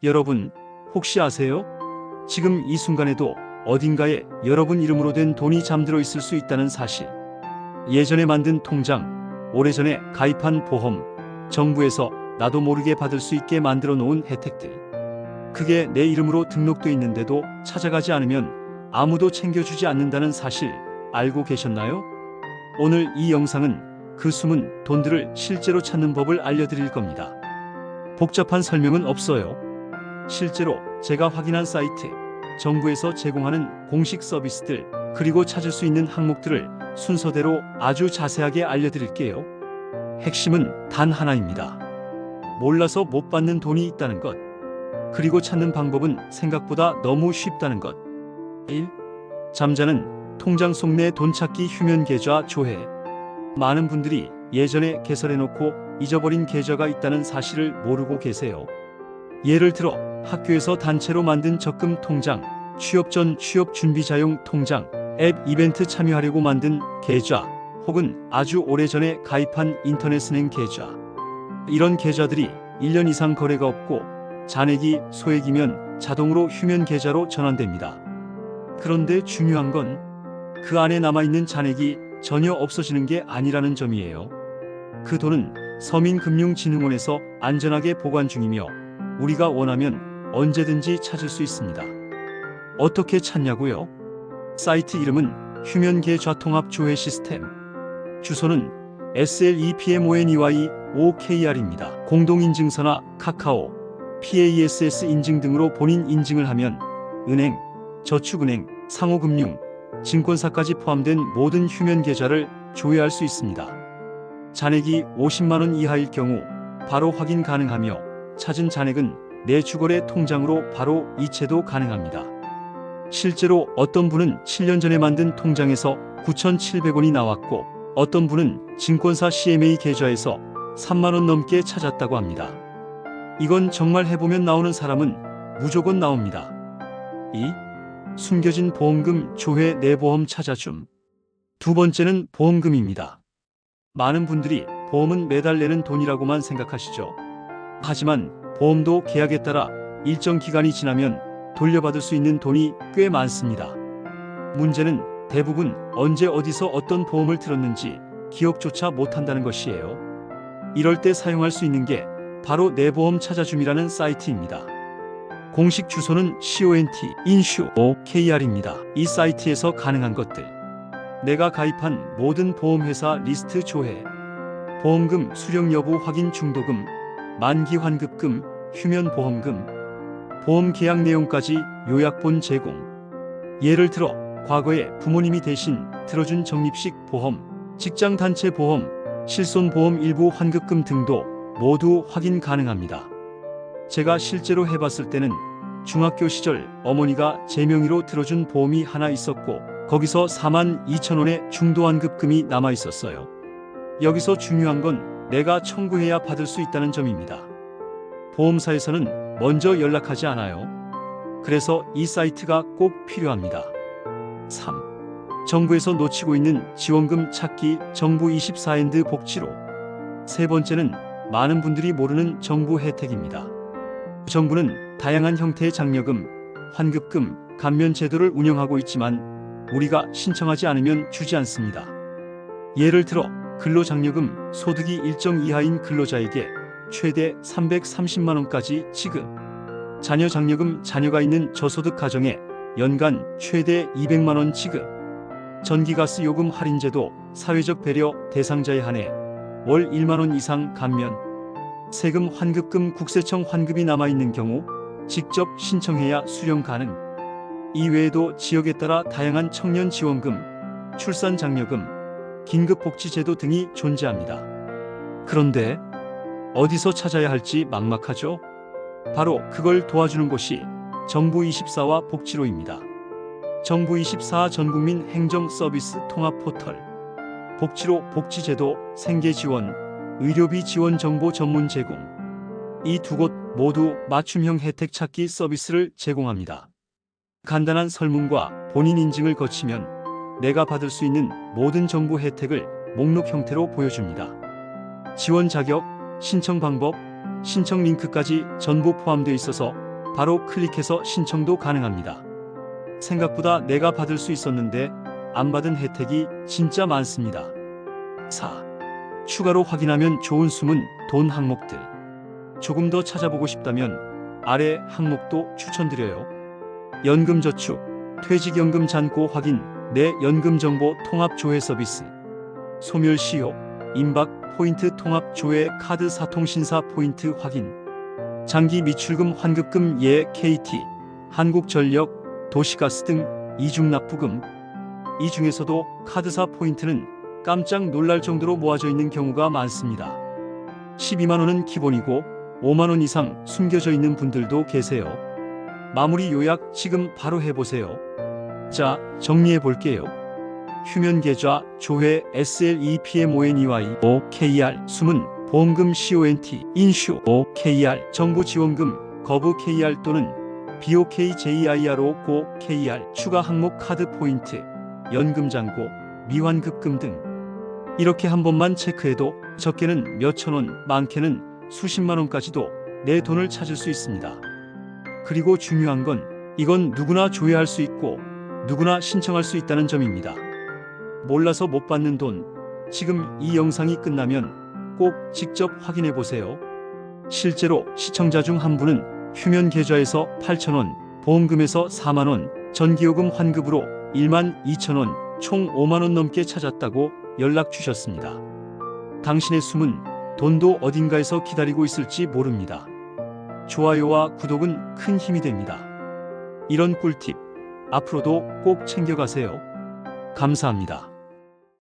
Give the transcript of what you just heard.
여러분, 혹시 아세요? 지금 이 순간에도 어딘가에 여러분 이름으로 된 돈이 잠들어 있을 수 있다는 사실. 예전에 만든 통장, 오래전에 가입한 보험, 정부에서 나도 모르게 받을 수 있게 만들어 놓은 혜택들. 그게 내 이름으로 등록돼 있는데도 찾아가지 않으면 아무도 챙겨주지 않는다는 사실 알고 계셨나요? 오늘 이 영상은 그 숨은 돈들을 실제로 찾는 법을 알려드릴 겁니다. 복잡한 설명은 없어요. 실제로 제가 확인한 사이트, 정부에서 제공하는 공식 서비스들, 그리고 찾을 수 있는 항목들을 순서대로 아주 자세하게 알려드릴게요. 핵심은 단 하나입니다. 몰라서 못 받는 돈이 있다는 것. 그리고 찾는 방법은 생각보다 너무 쉽다는 것. 1. 잠자는 통장 속 내 돈 찾기 휴면 계좌 조회. 많은 분들이 예전에 개설해놓고 잊어버린 계좌가 있다는 사실을 모르고 계세요. 예를 들어 학교에서 단체로 만든 적금 통장, 취업 전 취업 준비자용 통장, 앱 이벤트 참여하려고 만든 계좌, 혹은 아주 오래전에 가입한 인터넷은행 계좌. 이런 계좌들이 1년 이상 거래가 없고 잔액이 소액이면 자동으로 휴면 계좌로 전환됩니다. 그런데 중요한 건 그 안에 남아있는 잔액이 전혀 없어지는 게 아니라는 점이에요. 그 돈은 서민금융진흥원에서 안전하게 보관 중이며 우리가 원하면 언제든지 찾을 수 있습니다. 어떻게 찾냐고요? 사이트 이름은 휴면계좌통합조회 시스템. 주소는 SLEPMONEY5KR입니다. 공동인증서나 카카오, PASS 인증 등으로 본인 인증을 하면 은행, 저축은행, 상호금융, 증권사까지 포함된 모든 휴면 계좌를 조회할 수 있습니다. 잔액이 50만 원 이하일 경우 바로 확인 가능하며 찾은 잔액은 내 주거래 통장으로 바로 이체도 가능합니다. 실제로 어떤 분은 7년 전에 만든 통장에서 9,700원이 나왔고 어떤 분은 증권사 CMA 계좌에서 3만 원 넘게 찾았다고 합니다. 이건 정말 해보면 나오는 사람은 무조건 나옵니다. 2. 숨겨진 보험금 조회 내 보험 찾아줌. 두 번째는 보험금입니다. 많은 분들이 보험은 매달 내는 돈이라고만 생각하시죠. 하지만 보험도 계약에 따라 일정 기간이 지나면 돌려받을 수 있는 돈이 꽤 많습니다. 문제는 대부분 언제 어디서 어떤 보험을 들었는지 기억조차 못한다는 것이에요. 이럴 때 사용할 수 있는 게 바로 내 보험 찾아줌이라는 사이트입니다. 공식 주소는 CONT-INSURE입니다. 이 사이트에서 가능한 것들. 내가 가입한 모든 보험회사 리스트 조회, 보험금 수령 여부 확인 중도금, 만기 환급금, 휴면 보험금, 보험 계약 내용까지 요약본 제공. 예를 들어 과거에 부모님이 대신 들어준 적립식 보험, 직장 단체 보험, 실손 보험 일부 환급금 등도 모두 확인 가능합니다. 제가 실제로 해봤을 때는 중학교 시절 어머니가 제 명의로 들어준 보험이 하나 있었고 거기서 42,000원의 중도환급금이 남아 있었어요. 여기서 중요한 건 내가 청구해야 받을 수 있다는 점입니다. 보험사에서는 먼저 연락하지 않아요. 그래서 이 사이트가 꼭 필요합니다. 3. 정부에서 놓치고 있는 지원금 찾기 정부24핸드 복지로. 세 번째는 많은 분들이 모르는 정부 혜택입니다. 정부는 다양한 형태의 장려금, 환급금, 감면 제도를 운영하고 있지만 우리가 신청하지 않으면 주지 않습니다. 예를 들어 근로장려금, 소득이 일정 이하인 근로자에게 최대 330만 원까지 지급, 자녀장려금, 자녀가 있는 저소득 가정에 연간 최대 200만 원 지급, 전기가스 요금 할인제도, 사회적 배려 대상자에 한해 월 1만 원 이상 감면, 세금 환급금, 국세청 환급이 남아있는 경우 직접 신청해야 수령 가능. 이 외에도 지역에 따라 다양한 청년 지원금, 출산 장려금, 긴급복지제도 등이 존재합니다. 그런데 어디서 찾아야 할지 막막하죠? 바로 그걸 도와주는 곳이 정부24와 복지로입니다. 정부24 전국민 행정 서비스 통합 포털, 복지로 복지제도, 생계지원, 의료비 지원 정보 전문 제공. 이 두 곳 모두 맞춤형 혜택 찾기 서비스를 제공합니다. 간단한 설문과 본인 인증을 거치면 내가 받을 수 있는 모든 정부 혜택을 목록 형태로 보여줍니다. 지원 자격, 신청 방법, 신청 링크까지 전부 포함되어 있어서 바로 클릭해서 신청도 가능합니다. 생각보다 내가 받을 수 있었는데 안 받은 혜택이 진짜 많습니다. 4. 추가로 확인하면 좋은 숨은 돈 항목들. 조금 더 찾아보고 싶다면 아래 항목도 추천드려요. 연금저축, 퇴직연금 잔고 확인, 내 연금정보 통합조회 서비스, 소멸시효, 임박 포인트 통합조회 카드 사통신사 포인트 확인, 장기 미출금 환급금 예 KT, 한국전력, 도시가스 등 이중납부금. 이 중에서도 카드사 포인트는 깜짝 놀랄 정도로 모아져 있는 경우가 많습니다. 12만원은 기본이고 5만원 이상 숨겨져 있는 분들도 계세요. 마무리 요약 지금 바로 해보세요. 자, 정리해 볼게요. 휴면 계좌, 조회, SLEPMONEY, OKR, 숨은 보험금 CONT, 인슈, OKR, 정부 지원금, 거부 KR 또는 BOKJIRO, 고 KR, 추가 항목 카드 포인트, 연금 잔고, 미환급금 등. 이렇게 한 번만 체크해도 적게는 몇천 원, 많게는 수십만 원까지도 내 돈을 찾을 수 있습니다. 그리고 중요한 건 이건 누구나 조회할 수 있고 누구나 신청할 수 있다는 점입니다. 몰라서 못 받는 돈, 지금 이 영상이 끝나면 꼭 직접 확인해 보세요. 실제로 시청자 중 한 분은 휴면 계좌에서 8,000원, 보험금에서 4만원, 전기요금 환급으로 12,000원, 총 5만원 넘게 찾았다고 연락 주셨습니다. 당신의 숨은 돈도 어딘가에서 기다리고 있을지 모릅니다. 좋아요와 구독은 큰 힘이 됩니다. 이런 꿀팁 앞으로도 꼭 챙겨가세요. 감사합니다.